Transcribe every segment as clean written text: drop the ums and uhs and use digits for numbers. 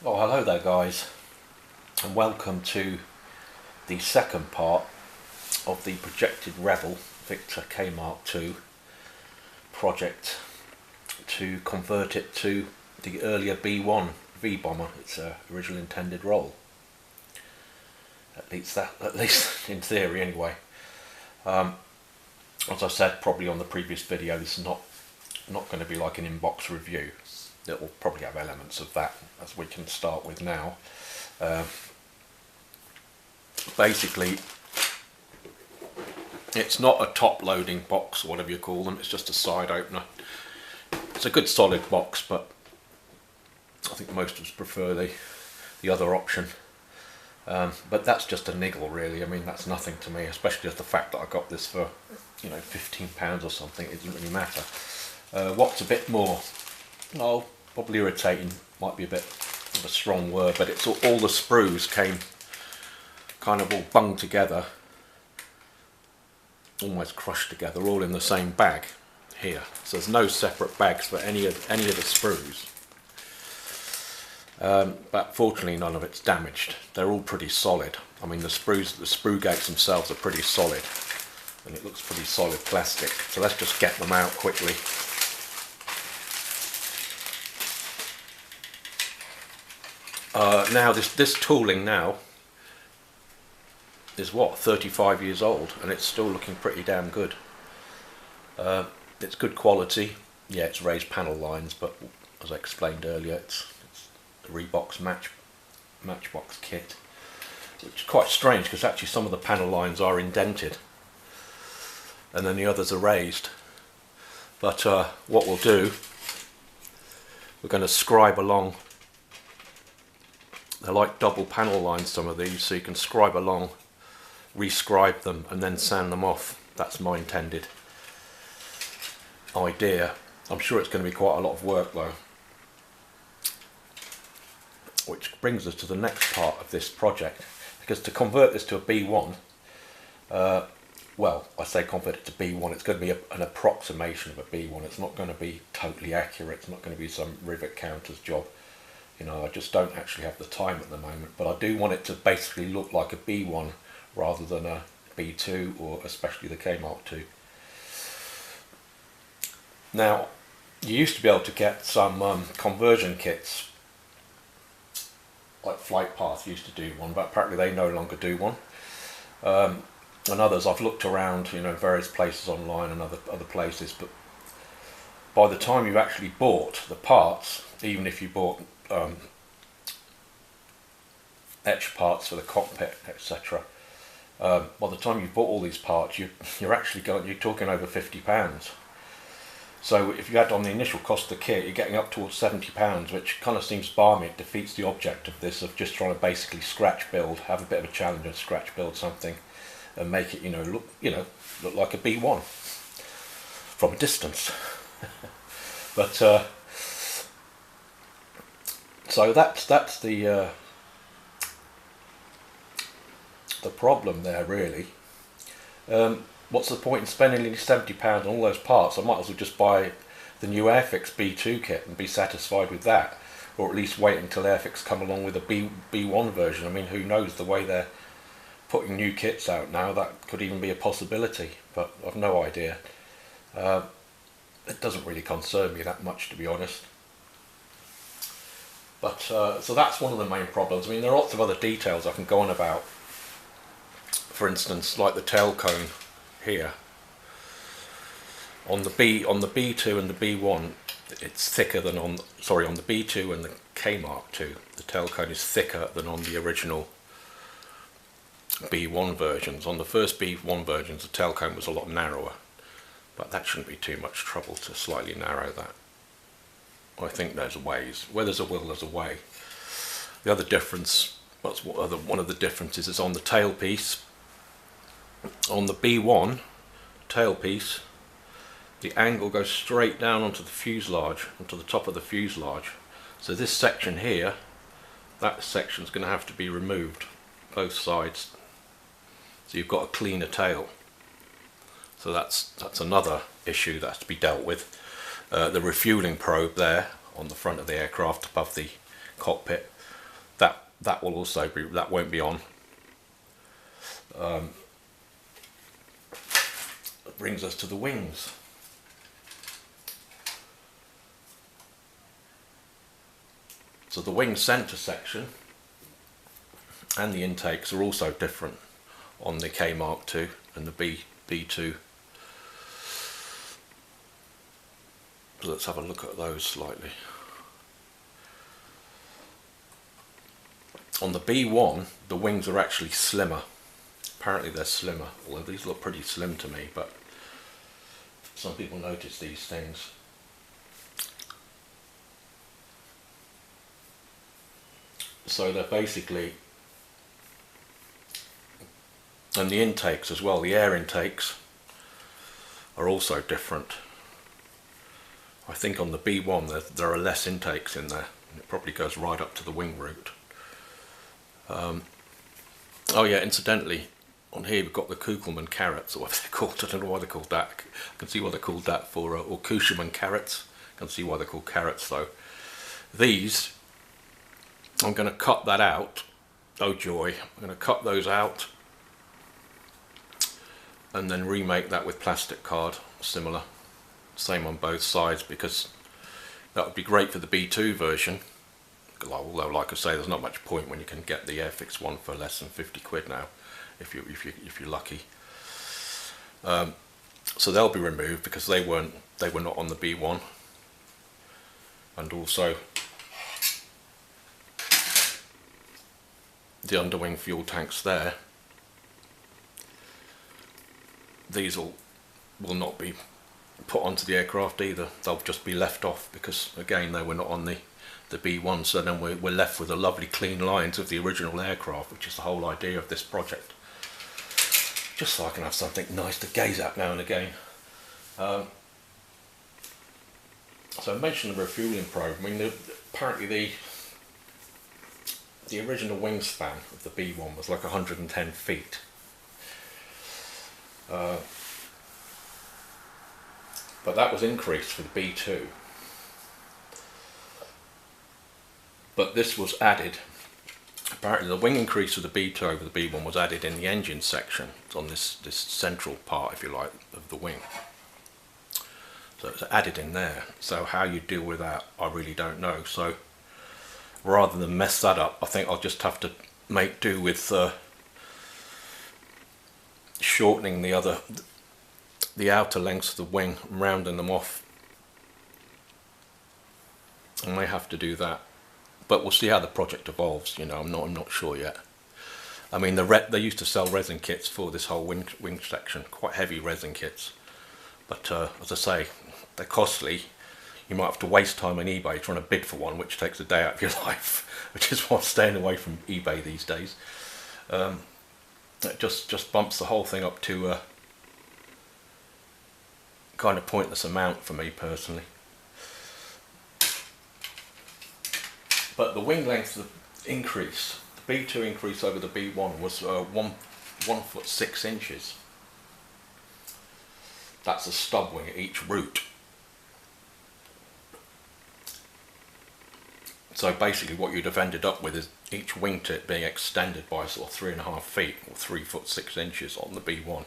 Oh, hello there guys, and welcome to the second part of the projected Revell Victor K-Mark2 project to convert it to the earlier B1 V-bomber, its original intended role. At least in theory anyway. As I said probably on the previous video, this is not going to be like an inbox review. It will probably have elements of that, as we can start with now. Basically, it's not a top loading box or whatever you call them, it's just a side opener. It's a good solid box, but I think most of us prefer the other option. But that's just a niggle really. I mean, that's nothing to me, especially as the fact that I got this for, you know, £15 or something. It doesn't really matter. What's a bit more, well, probably irritating might be a bit of a strong word, but it's all the sprues came kind of all bunged together, almost crushed together, all in the same bag here. So there's no separate bags for any of the sprues. But fortunately none of it's damaged. They're all pretty solid. I mean, the sprue gates themselves are pretty solid, and it looks pretty solid plastic. So let's just get them out quickly. Now this tooling now is what, 35 years old, and it's still looking pretty damn good. It's good quality. Yeah, it's raised panel lines, but as I explained earlier, it's the Reebok's Matchbox kit, which is quite strange because actually some of the panel lines are indented and then the others are raised. But what we'll do, we're going to scribe along. They're like double panel lines, some of these, so you can scribe along, rescribe them and then sand them off. That's my intended idea. I'm sure it's going to be quite a lot of work though. Which brings us to the next part of this project, because to convert this to a B1, well, I say convert it to B1, it's going to be an approximation of a B1. It's not going to be totally accurate. It's not going to be some rivet counter's job. You know, I just don't actually have the time at the moment, but I do want it to basically look like a B1 rather than a B2, or especially the K-Mark2. Now, you used to be able to get some conversion kits, like Flight Path used to do one, but apparently they no longer do one. And others, I've looked around, you know, various places online and other places, but by the time you've actually bought the parts, even if you bought etch parts for the cockpit, etc., by the time you've bought all these parts, you're talking over £50. So if you add on the initial cost of the kit, you're getting up towards £70, which kind of seems balmy. It defeats the object of this, of just trying to basically scratch build, have a bit of a challenge and scratch build something, and make it, look like a B1 from a distance. But so that's the problem there really. What's the point in spending nearly £70 on all those parts? I might as well just buy the new Airfix B2 kit and be satisfied with that, or at least wait until Airfix come along with a B1 version. I mean, who knows, the way they're putting new kits out now, that could even be a possibility, but I've no idea. It doesn't really concern me that much, to be honest. But so that's one of the main problems. I mean, there are lots of other details I can go on about. For instance, like the tail cone here on the B2 and the B1, it's thicker than on the B2 and the K-Mark2. The tail cone is thicker than on the original B1 versions. On the first B1 versions, the tail cone was a lot narrower, but that shouldn't be too much trouble to slightly narrow that. I think there's ways. Where there's a will, there's a way. The other difference, one of the differences is on the tailpiece. On the B1 tailpiece, the angle goes straight down onto the fuselage, onto the top of the fuselage. So this section here, that section is going to have to be removed, both sides. So you've got a cleaner tail. So that's another issue that has to be dealt with. The refueling probe there on the front of the aircraft above the cockpit, that will also be, that won't be on. That brings us to the wings. So the wing centre section and the intakes are also different on the K Mark II and the B2. So let's have a look at those slightly. On the B1, the wings are actually slimmer. Apparently they're slimmer, although these look pretty slim to me, but some people notice these things. So they're basically, and the intakes as well, the air intakes are also different. I think on the B1 there are less intakes in there, and it probably goes right up to the wing root. Oh yeah, incidentally, on here we've got the Kugelmann carrots, or whatever they're called. I don't know why they're called that. I can see why they're called that for, or Kugelmann carrots. I can see why they're called carrots though. These, I'm going to cut that out. Oh joy, I'm going to cut those out and then remake that with plastic card, similar. Same on both sides, because that would be great for the B2 version. Although, like I say, there's not much point when you can get the Airfix one for less than 50 quid now, if you're lucky. So they'll be removed because they were not on the B1, and also the underwing fuel tanks there. These will not be put onto the aircraft either. They'll just be left off because, again, they were not on the B1, so then we're left with the lovely clean lines of the original aircraft, which is the whole idea of this project. Just so I can have something nice to gaze at now and again. So I mentioned the refueling probe. I mean, apparently the original wingspan of the B1 was like 110 feet. But that was increased for the B2. But this was added, apparently the wing increase of the B2 over the B1 was added in the engine section. It's on this central part, if you like, of the wing. So it's added in there. So how you deal with that, I really don't know. So rather than mess that up, I think I'll just have to make do with shortening the outer lengths of the wing and rounding them off. I may have to do that. But we'll see how the project evolves. You know, I'm not sure yet. I mean, they used to sell resin kits for this whole wing section, quite heavy resin kits. But as I say, they're costly. You might have to waste time on eBay trying to bid for one, which takes a day out of your life, which is why I'm staying away from eBay these days. It just bumps the whole thing up to a kind of pointless amount for me personally. But the wing length increase, the B2 increase over the B1 was 1 foot 6 inches. That's a stub wing at each root. So basically what you'd have ended up with is each wing tip being extended by sort of 3.5 feet or 3 foot 6 inches on the B1.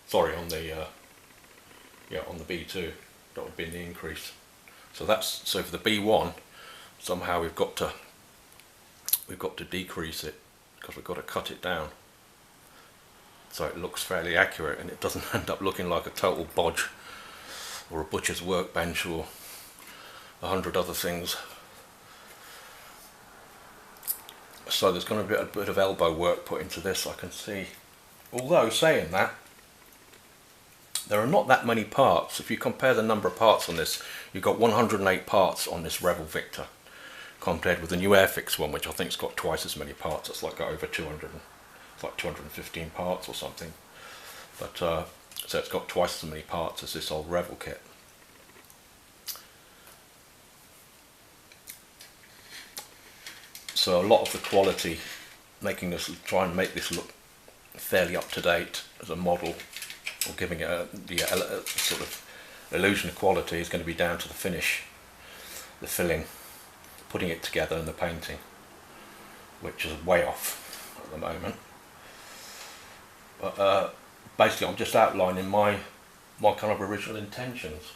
Sorry, on the B2. That would have been the increase. So for the B1, somehow we've got to decrease it because we've got to cut it down so it looks fairly accurate and it doesn't end up looking like a total bodge or a butcher's workbench or 100 other things. So there's going to be a bit of elbow work put into this, I can see. Although saying that, there are not that many parts. If you compare the number of parts on this, you've got 108 parts on this Revell Victor, compared with the new Airfix one, which I think's got twice as many parts. It's like over 200, it's like 215 parts or something. But so it's got twice as many parts as this old Revell kit. So a lot of the quality, try and make this look fairly up to date as a model, or giving it a sort of illusion of quality, is going to be down to the finish. the filling, putting it together and the painting, which is way off at the moment. But basically I'm just outlining my kind of original intentions.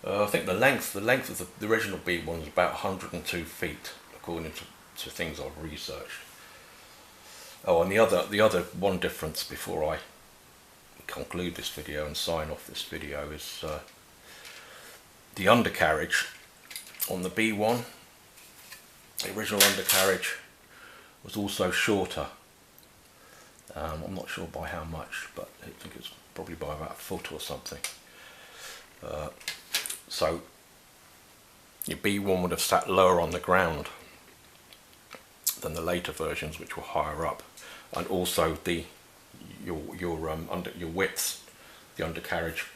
I think the length of the original B1 is about 102 feet, according to things I've researched. Oh, and the other one difference before I conclude this video and sign off this video is the undercarriage on the B1. The original undercarriage was also shorter. I'm not sure by how much, but I think it's probably by about a foot or something. So your B1 would have sat lower on the ground than the later versions, which were higher up, and also your width, the undercarriage,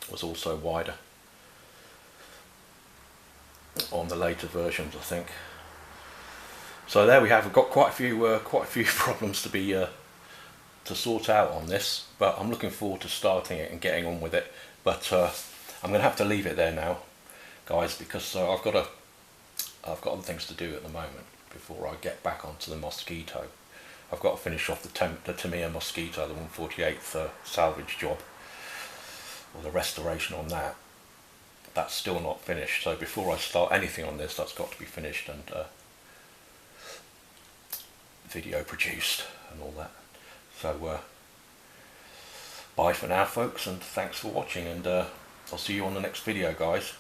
was also wider on the later versions, I think. So there we have. We've got quite a few problems to sort out on this, but I'm looking forward to starting it and getting on with it. But I'm going to have to leave it there now, guys, because I've got other things to do at the moment before I get back onto the Mosquito. I've got to finish off the Tamiya Mosquito, the 148th salvage job, or the restoration on that. That's still not finished, so before I start anything on this, that's got to be finished and video produced and all that. So bye for now, folks, and thanks for watching, and I'll see you on the next video, guys.